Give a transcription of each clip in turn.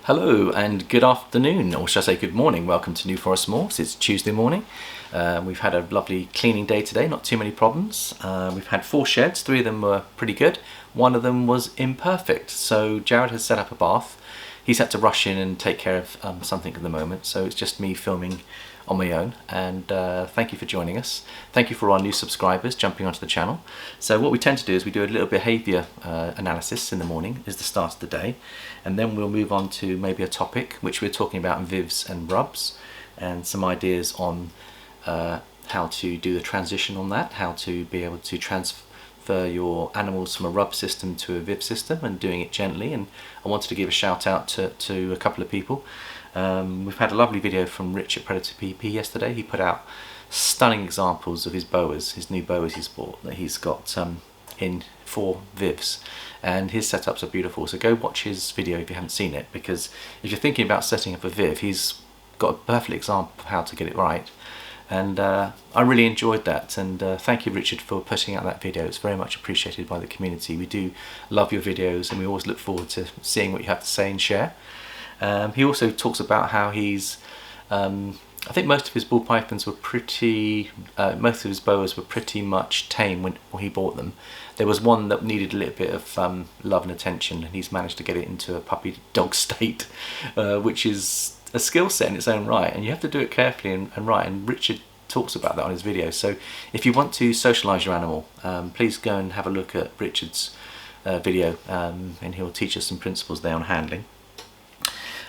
Hello and good afternoon, or should I say good morning. Welcome to New Forest Morphs. It's Tuesday morning. We've had a lovely cleaning day today, not too many problems. We've had 4 sheds, 3 of them were pretty good. One of them was imperfect, so Jared has set up a bath. He's had to rush in and take care of something at the moment, so it's just me filming on my own, and thank you for joining us. Thank you for our new subscribers jumping onto the channel. So what we tend to do is we do a little behaviour analysis in the morning is the start of the day, and then we'll move on to maybe a topic which we're talking about in vivs and rubs, and some ideas on how to do the transition on that, how to be able to transfer your animals from a rub system to a viv system, and doing it gently. And I wanted to give a shout out to a couple of people. We've had a lovely video from Rich at Predator PP yesterday. He put out stunning examples of his boas, his new boas he's bought, that he's got in 4 vivs, and his setups are beautiful. So go watch his video if you haven't seen it, because if you're thinking about setting up a viv, he's got a perfect example of how to get it right. And I really enjoyed that, and thank you, Richard, for putting out that video. It's very much appreciated by the community. We do love your videos, and we always look forward to seeing what you have to say and share. He also talks about how he's, I think most of his ball pythons were pretty, most of his boas were pretty much tame when he bought them. There was one that needed a little bit of love and attention, and he's managed to get it into a puppy dog state, which is a skill set in its own right, and you have to do it carefully and right, and Richard talks about that on his video. So if you want to socialise your animal, please go and have a look at Richard's video, and he'll teach us some principles there on handling.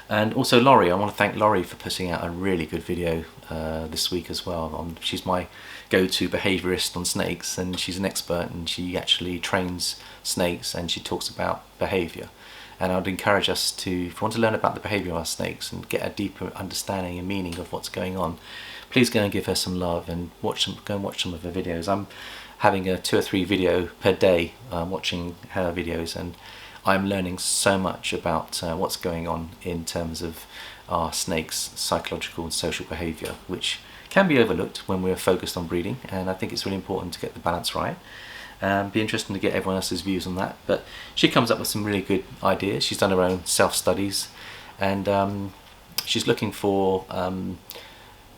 And also Lorri, I want to thank Lorri for putting out a really good video this week as well. She's my go-to behaviourist on snakes, and she's an expert, and she actually trains snakes, and she talks about behaviour. And I'd encourage us to, if you want to learn about the behaviour of our snakes and get a deeper understanding and meaning of what's going on, please go and give her some love and go and watch some of her videos. I'm having a 2 or 3 video per day watching her videos, and I'm learning so much about what's going on in terms of our snakes' psychological and social behaviour, which can be overlooked when we're focused on breeding, and I think it's really important to get the balance right. Be interesting to get everyone else's views on that, but she comes up with some really good ideas. She's done her own self-studies, and she's looking for,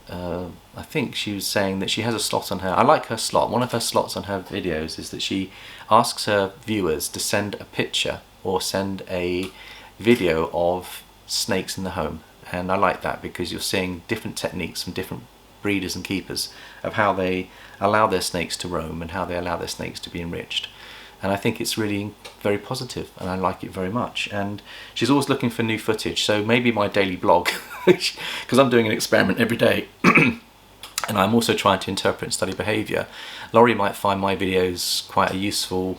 I think she was saying that she has a slot on her. I like her slot. One of her slots on her videos is that she asks her viewers to send a picture or send a video of snakes in the home, and I like that because you're seeing different techniques from different breeders and keepers of how they allow their snakes to roam and how they allow their snakes to be enriched. And I think it's really very positive, and I like it very much. And she's always looking for new footage, so maybe my daily blog, because I'm doing an experiment every day and I'm also trying to interpret and study behaviour. Lorri might find my videos quite a useful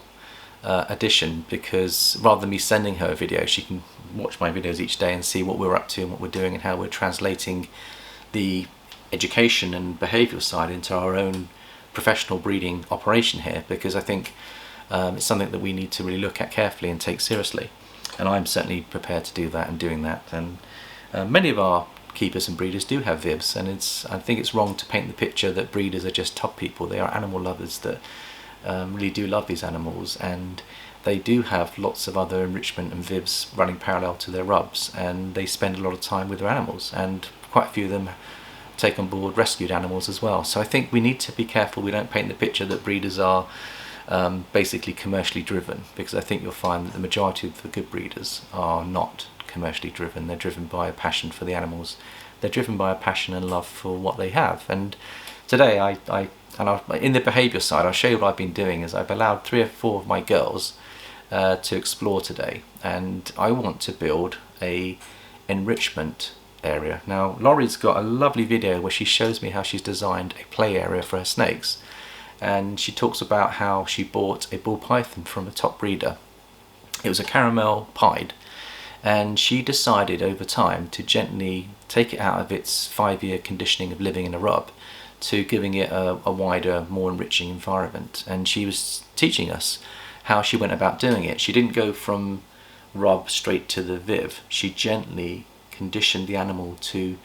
addition, because rather than me sending her a video, she can watch my videos each day and see what we're up to and what we're doing and how we're translating the education and behavioural side into our own professional breeding operation here, because I think it's something that we need to really look at carefully and take seriously, and I'm certainly prepared to do that and doing that. And many of our keepers and breeders do have vivs, and I think it's wrong to paint the picture that breeders are just top people. They are animal lovers that really do love these animals, and they do have lots of other enrichment and vivs running parallel to their rubs, and they spend a lot of time with their animals, and quite a few of them take on board rescued animals as well. So I think we need to be careful we don't paint the picture that breeders are basically commercially driven, because I think you'll find that the majority of the good breeders are not commercially driven. They're driven by a passion for the animals. They're driven by a passion and love for what they have. And today in the behaviour side, I'll show you what I've been doing. Is I've allowed 3 or 4 of my girls to explore today, and I want to build a enrichment area. Now Lorri's got a lovely video where she shows me how she's designed a play area for her snakes, and she talks about how she bought a ball python from a top breeder. It was a caramel pied, and she decided over time to gently take it out of its 5-year conditioning of living in a rub to giving it a wider, more enriching environment. And she was teaching us how she went about doing it. She didn't go from rub straight to the viv. She gently conditioned the animal to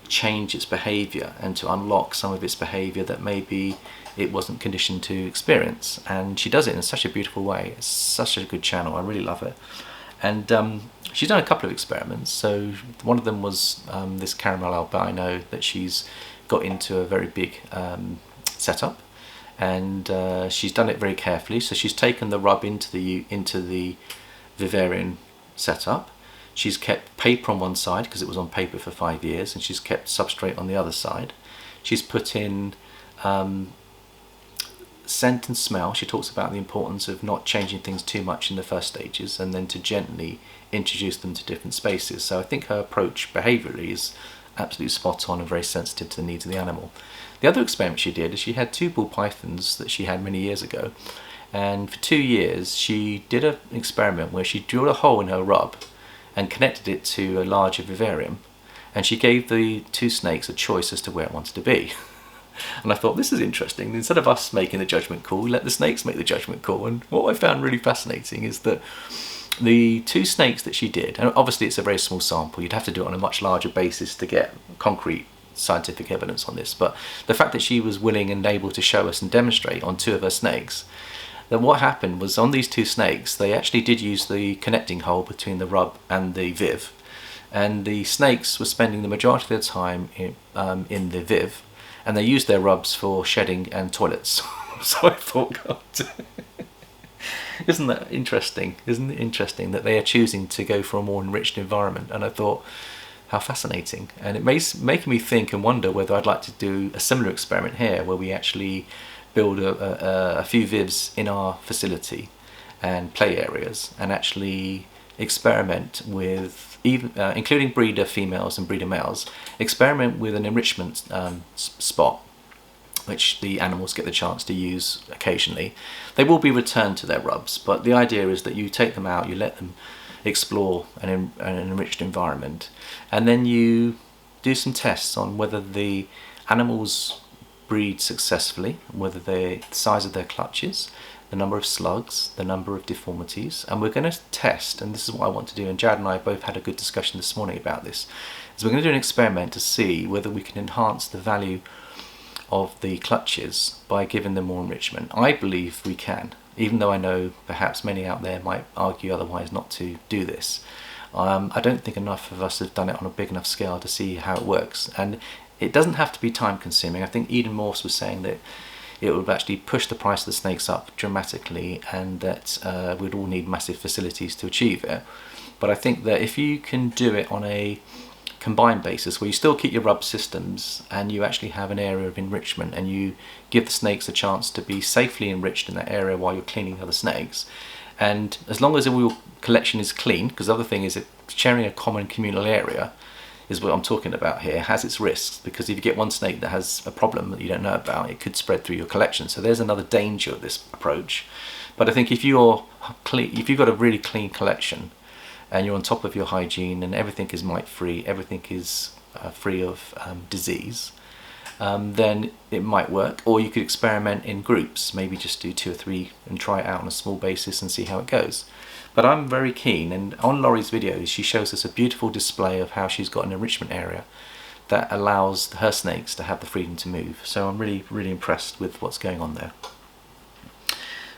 change its behaviour and to unlock some of its behaviour that maybe it wasn't conditioned to experience. And she does it in such a beautiful way. It's such a good channel. I really love it. And she's done a couple of experiments. So one of them was this caramel albino that she's got into a very big setup, and she's done it very carefully. So she's taken the rub into the vivarium setup. She's kept paper on one side because it was on paper for 5 years, and she's kept substrate on the other side. She's put in scent and smell. She talks about the importance of not changing things too much in the first stages, and then to gently introduce them to different spaces. So I think her approach behaviourally is absolutely spot on and very sensitive to the needs of the animal. The other experiment she did is she had 2 ball pythons that she had many years ago, and for 2 years she did an experiment where she drilled a hole in her rub and connected it to a larger vivarium, and she gave the 2 snakes a choice as to where it wanted to be. And I thought, this is interesting. Instead of us making the judgment call, we let the snakes make the judgment call. And what I found really fascinating is that the 2 snakes that she did, and obviously it's a very small sample, you'd have to do it on a much larger basis to get concrete scientific evidence on this, but the fact that she was willing and able to show us and demonstrate on 2 of her snakes, then what happened was on these 2 snakes, they actually did use the connecting hole between the rub and the viv, and the snakes were spending the majority of their time in the viv, and they used their rubs for shedding and toilets. So I thought, God, isn't that interesting? Isn't it interesting that they are choosing to go for a more enriched environment? And I thought, how fascinating. And it making me think and wonder whether I'd like to do a similar experiment here, where we actually build a few vivs in our facility and play areas, and actually experiment with, even including breeder females and breeder males, experiment with an enrichment spot which the animals get the chance to use occasionally. They will be returned to their rubs, but the idea is that you take them out, you let them explore an enriched environment, and then you do some tests on whether the animals breed successfully, whether the size of their clutches, the number of slugs, the number of deformities. And we're going to test, and this is what I want to do, and Jared and I both had a good discussion this morning about this, is we're going to do an experiment to see whether we can enhance the value of the clutches by giving them more enrichment. I believe we can, even though I know perhaps many out there might argue otherwise not to do this. I don't think enough of us have done it on a big enough scale to see how it works, and it doesn't have to be time consuming. I think Eden Morphs was saying that it would actually push the price of the snakes up dramatically, and that we'd all need massive facilities to achieve it. But I think that if you can do it on a combined basis, where you still keep your rub systems and you actually have an area of enrichment, and you give the snakes a chance to be safely enriched in that area while you're cleaning the other snakes, and as long as your collection is clean, because the other thing is that sharing a common communal area is what I'm talking about here, has its risks, because if you get one snake that has a problem that you don't know about, it could spread through your collection. So there's another danger of this approach. But I think if you've got a really clean collection, and you're on top of your hygiene, and everything is mite free, everything is free of disease, then it might work. Or you could experiment in groups, maybe just do 2 or 3 and try it out on a small basis and see how it goes. But I'm very keen, and on Lorri's videos she shows us a beautiful display of how she's got an enrichment area that allows her snakes to have the freedom to move. So I'm really, really impressed with what's going on there.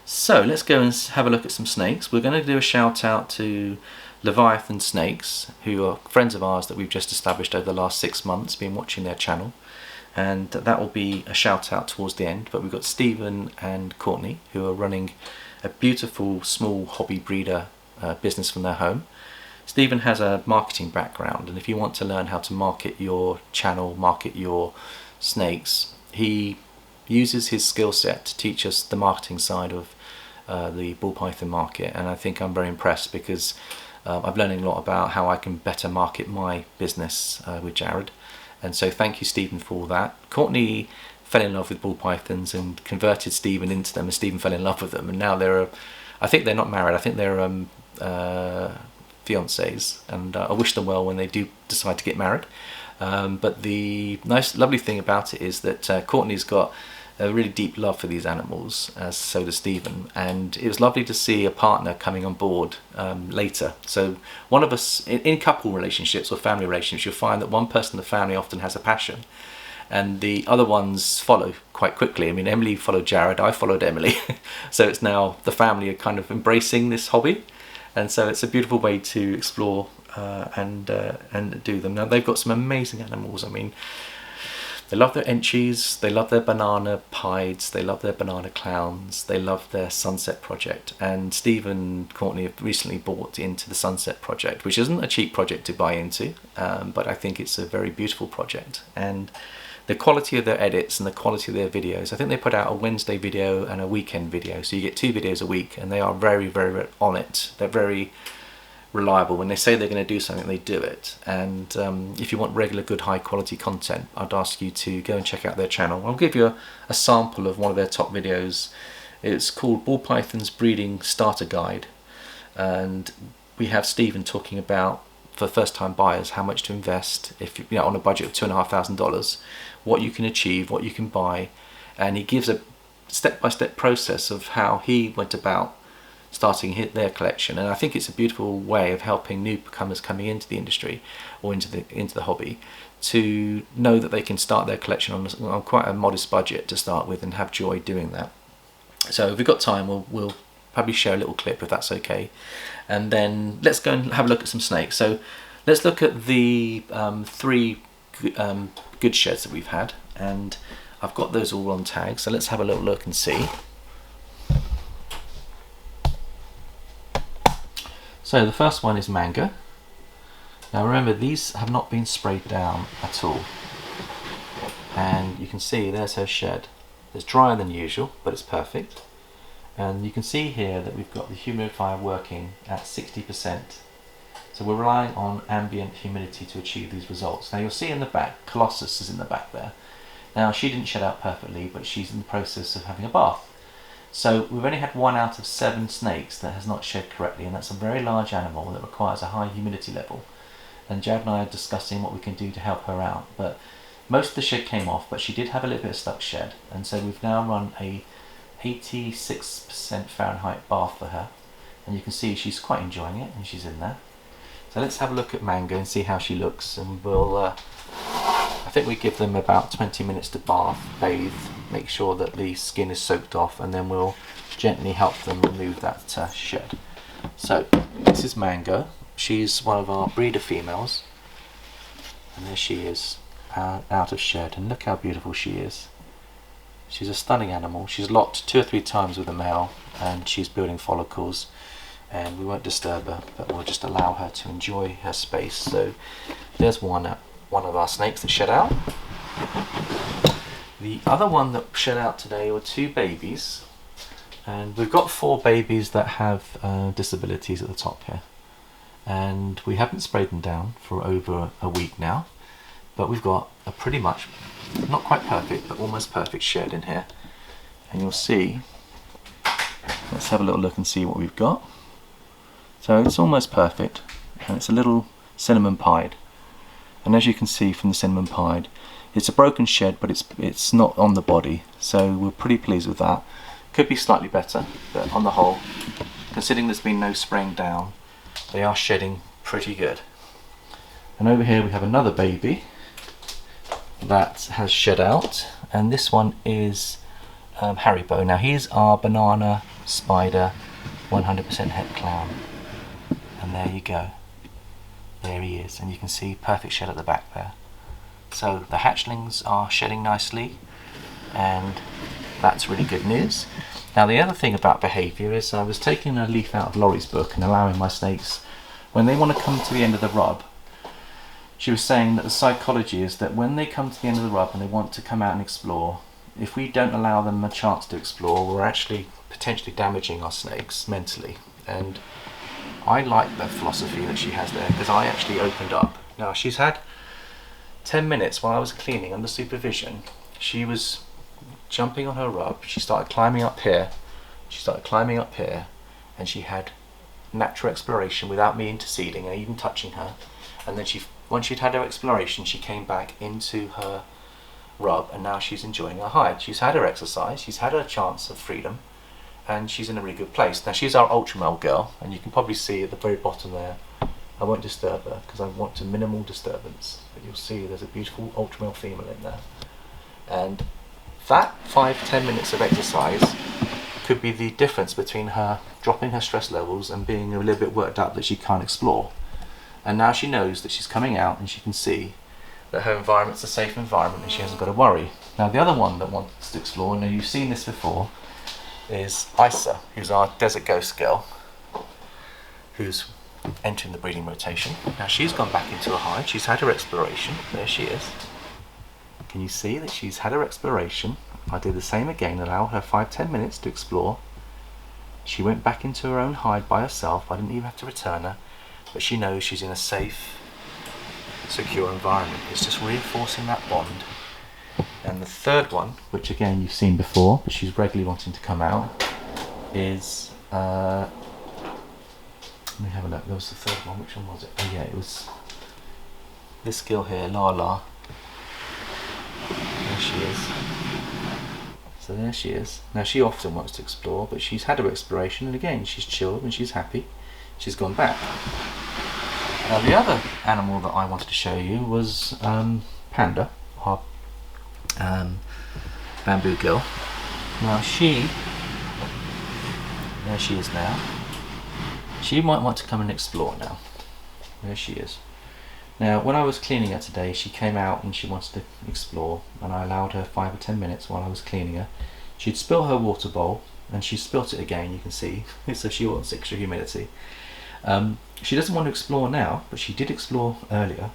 So let's go and have a look at some snakes. We're going to do a shout out to Leviathan Snakes, who are friends of ours that we've just established over the last 6 months, been watching their channel, and that will be a shout out towards the end. But we've got Stephen and Courtney, who are running a beautiful small hobby breeder business from their home. Stephen has a marketing background, and if you want to learn how to market your channel, market your snakes, he uses his skill set to teach us the marketing side of the ball python market. And I think I'm very impressed, because I've learned a lot about how I can better market my business with Jared. And so thank you, Stephen, for all that. Courtney fell in love with ball pythons and converted Stephen into them, and Stephen fell in love with them, and now I think they're not married, I think they're fiancés, and I wish them well when they do decide to get married. But the lovely thing about it is that Courtney's got a really deep love for these animals, as so does Stephen, and it was lovely to see a partner coming on board later. So one of us, in couple relationships or family relationships, you'll find that one person in the family often has a passion, and the other ones follow quite quickly. I mean, Emily followed Jared, I followed Emily. So it's now the family are kind of embracing this hobby, And so it's a beautiful way to explore and do them. Now they've got some amazing animals. I mean, they love their enchies, they love their banana pieds, they love their banana clowns, they love their sunset project. And Stephen and Courtney have recently bought into the sunset project, which isn't a cheap project to buy into, but I think it's a very beautiful project. And the quality of their edits and the quality of their videos, I think they put out a Wednesday video and a weekend video, so you get 2 videos a week, and they are very, very on it. They're very reliable. When they say they're going to do something, they do it. And if you want regular, good, high quality content, I'd ask you to go and check out their channel. I'll give you a sample of one of their top videos. It's called Ball Python's Breeding Starter Guide, and we have Stephen talking about, for first-time buyers, how much to invest if you know, on a budget of $2,500, what you can achieve, what you can buy, and he gives a step-by-step process of how he went about starting their collection. And I think it's a beautiful way of helping newcomers coming into the industry or into the hobby to know that they can start their collection on quite a modest budget to start with and have joy doing that. So if we've got time, we'll probably share a little clip if that's okay, and then let's go and have a look at some snakes. So let's look at the 3 good sheds that we've had, and I've got those all on tag, so let's have a little look and see. So the first one is Mango. Now remember, these have not been sprayed down at all, and you can see there's her shed. It's drier than usual, but it's perfect. And you can see here that we've got the humidifier working at 60%. So we're relying on ambient humidity to achieve these results. Now you'll see in the back, Colossus is in the back there. Now she didn't shed out perfectly, but she's in the process of having a bath. So we've only had 1 out of 7 snakes that has not shed correctly, and that's a very large animal that requires a high humidity level. And Jad and I are discussing what we can do to help her out. But most of the shed came off, but she did have a little bit of stuck shed, and so we've now run a 86% Fahrenheit bath for her, and you can see she's quite enjoying it, and she's in there. So let's have a look at Mango and see how she looks, and we'll I think we give them about 20 minutes to bath, bathe, make sure that the skin is soaked off, and then we'll gently help them remove that shed. So this is Mango. She's one of our breeder females, and there she is, out of shed, and look how beautiful she is. She's a stunning animal. She's locked 2 or 3 times with a male, and she's building follicles, and we won't disturb her, but we'll just allow her to enjoy her space. So there's one of our snakes that shed out. The other one that shed out today were 2 babies, and we've got 4 babies that have disabilities at the top here, and we haven't sprayed them down for over a week now, but we've got a pretty much, not quite perfect, but almost perfect shed in here. And you'll see, let's have a little look and see what we've got. So it's almost perfect, and it's a little cinnamon pied. And as you can see from the cinnamon pied, it's a broken shed, but it's not on the body, so we're pretty pleased with that. Could be slightly better, but on the whole, considering there's been no spraying down, they are shedding pretty good. And over here we have another baby that has shed out, and this one is Haribo. Now he's our banana spider 100% het clown, and there you go, there he is, and you can see perfect shed at the back there. So the hatchlings are shedding nicely, and that's really good news. Now the other thing about behaviour is I was taking a leaf out of Lorri's book and allowing my snakes, when they want to come to the end of the rub, she was saying that the psychology is that when they come to the end of the rub and they want to come out and explore, if we don't allow them a chance to explore, we're actually potentially damaging our snakes mentally. And I like that philosophy that she has there, because I actually opened up. Now she's had 10 minutes while I was cleaning under supervision. She was jumping on her rub, she started climbing up here, and she had natural exploration without me interceding and even touching her. And then once she'd had her exploration, she came back into her rub, and now she's enjoying her hide. She's had her exercise, she's had her chance of freedom, and she's in a really good place. Now she's our ultra male girl, and you can probably see at the very bottom there, I won't disturb her because I want a minimal disturbance, but you'll see there's a beautiful ultra male female in there. And that 5-10 minutes of exercise could be the difference between her dropping her stress levels and being a little bit worked up that she can't explore. And now she knows that she's coming out and she can see that her environment's a safe environment and she hasn't got to worry. Now the other one that wants to explore, and you've seen this before, is Isa, who's our desert ghost girl, who's entering the breeding rotation. Now she's gone back into a hide, she's had her exploration, there she is. Can you see that she's had her exploration? If I do the same again, allow her 5-10 minutes to explore. She went back into her own hide by herself, I didn't even have to return her, but she knows she's in a safe, secure environment. It's just reinforcing that bond. And the third one, which again you've seen before, but she's regularly wanting to come out, is let me have a look. There was the third one. Which one was it? Oh yeah, it was this girl here, Lala. There she is. So there she is. Now she often wants to explore, but she's had her exploration, and again she's chilled and she's happy. She's gone back. Now the other animal that I wanted to show you was Panda, our bamboo girl. Now there she is now. She might want to come and explore now. There she is. Now when I was cleaning her today, she came out and she wanted to explore, and I allowed her 5 or 10 minutes while I was cleaning her. She'd spill her water bowl and she spilt it again, you can see, so she wants extra humidity. She doesn't want to explore now, but she did explore earlier,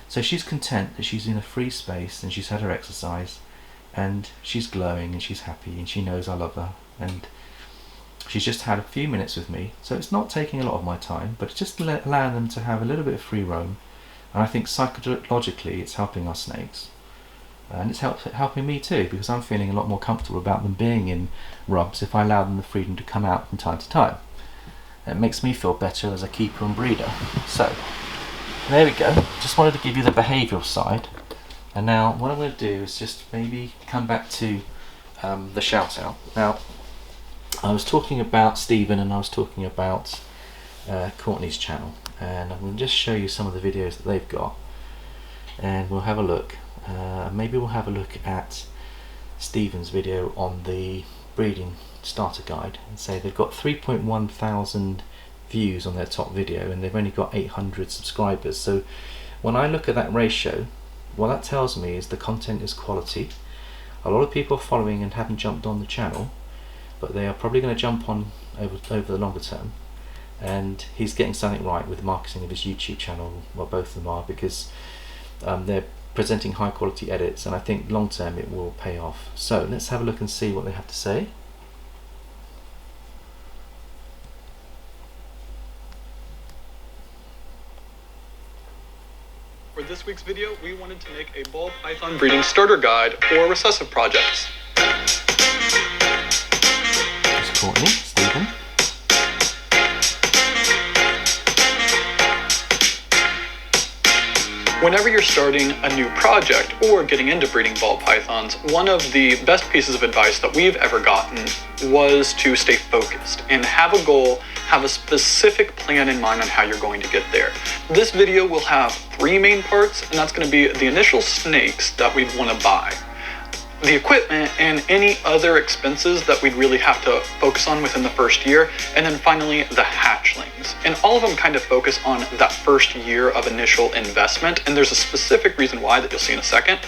so she's content that she's in a free space and she's had her exercise and she's glowing and she's happy and she knows I love her, and she's just had a few minutes with me, so it's not taking a lot of my time, but it's just allowing them to have a little bit of free roam. And I think psychologically it's helping our snakes, and it's helping me too, because I'm feeling a lot more comfortable about them being in rubs if I allow them the freedom to come out from time to time. It makes me feel better as a keeper and breeder. So there we go, just wanted to give you the behavioural side, and now what I'm going to do is just maybe come back to the shout out. Now I was talking about Stephen and I was talking about Courtney's channel, and I'm going to just show you some of the videos that they've got, and we'll have a look. Maybe we'll have a look at Stephen's video on the breeding starter guide, and say they've got 3.1 thousand views on their top video and they've only got 800 subscribers. So when I look at that ratio, what that tells me is the content is quality. A lot of people are following and haven't jumped on the channel, but they are probably going to jump on over the longer term, and he's getting something right with the marketing of his YouTube channel. Well, both of them are, because they're presenting high quality edits, and I think long term it will pay off. So let's have a look and see what they have to say. For this week's video, we wanted to make a ball python breeding starter guide for recessive projects. There's Courtney, Stephen. Whenever you're starting a new project or getting into breeding ball pythons, one of the best pieces of advice that we've ever gotten was to stay focused and have a goal, have a specific plan in mind on how you're going to get there. This video will have 3 main parts, and that's going to be the initial snakes that we'd want to buy, the equipment, and any other expenses that we'd really have to focus on within the first year, and then finally the hatchlings. And all of them kind of focus on that first year of initial investment, and there's a specific reason why that you'll see in a second.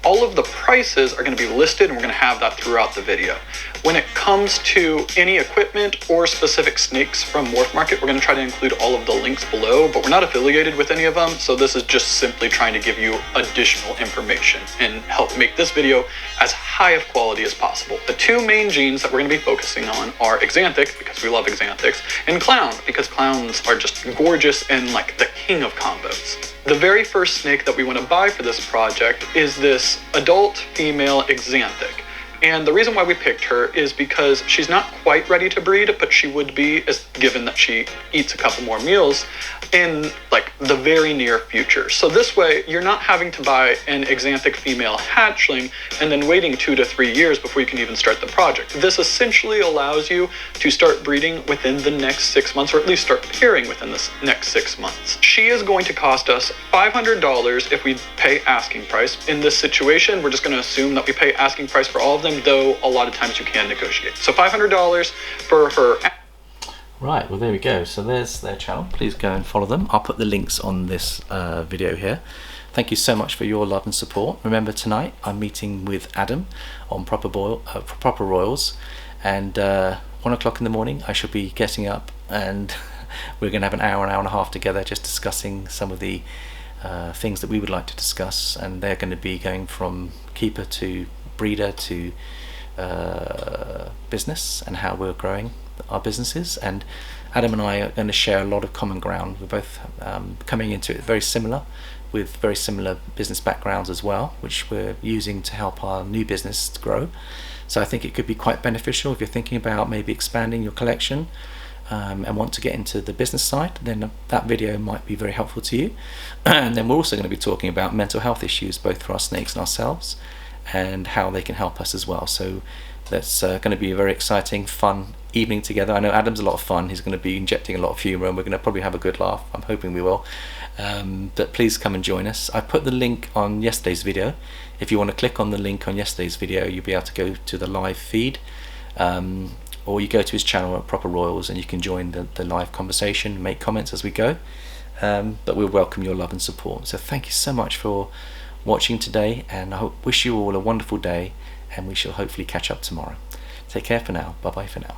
All of the prices are going to be listed, and we're going to have that throughout the video. When it comes to any equipment or specific snakes from Morph Market, we're going to try to include all of the links below, but we're not affiliated with any of them, so this is just simply trying to give you additional information and help make this video as high of quality as possible. The 2 main genes that we're going to be focusing on are Axanthic, because we love Axanthics, and Clown, because clowns are just gorgeous and like the king of combos. The very first snake that we want to buy for this project is this adult female Axanthic. And the reason why we picked her is because she's not quite ready to breed, but she would be, as given that she eats a couple more meals in like the very near future. So this way you're not having to buy an Axanthic female hatchling and then waiting 2 to 3 years before you can even start the project. This essentially allows you to start breeding within the next 6 months, or at least start pairing within the next 6 months. She is going to cost us $500 if we pay asking price. In this situation, we're just going to assume that we pay asking price for all of them, even though a lot of times you can negotiate. So $500 for her. Right, well there we go. So there's their channel. Please go and follow them. I'll put the links on this video here. Thank you so much for your love and support. Remember, tonight I'm meeting with Adam on Proper Royals, and 1 o'clock in the morning I shall be getting up, and we're going to have an hour and a half together just discussing some of the things that we would like to discuss, and they're going to be going from keeper to breeder to business and how we're growing our businesses. And Adam and I are going to share a lot of common ground. We're both coming into it very similar, with very similar business backgrounds as well, which we're using to help our new business grow. So I think it could be quite beneficial if you're thinking about maybe expanding your collection and want to get into the business side. Then that video might be very helpful to you. And then we're also going to be talking about mental health issues, both for our snakes and ourselves, and how they can help us as well. So that's going to be a very exciting, fun evening together. I know Adam's a lot of fun. He's going to be injecting a lot of humour, and we're going to probably have a good laugh. I'm hoping we will. But please come and join us. I put the link on yesterday's video. If you want to click on the link on yesterday's video, you'll be able to go to the live feed, or you go to his channel at Proper Royals and you can join the live conversation, make comments as we go. But we'll welcome your love and support. So thank you so much for watching today, and I wish you all a wonderful day, and we shall hopefully catch up tomorrow. Take care for now. Bye bye for now.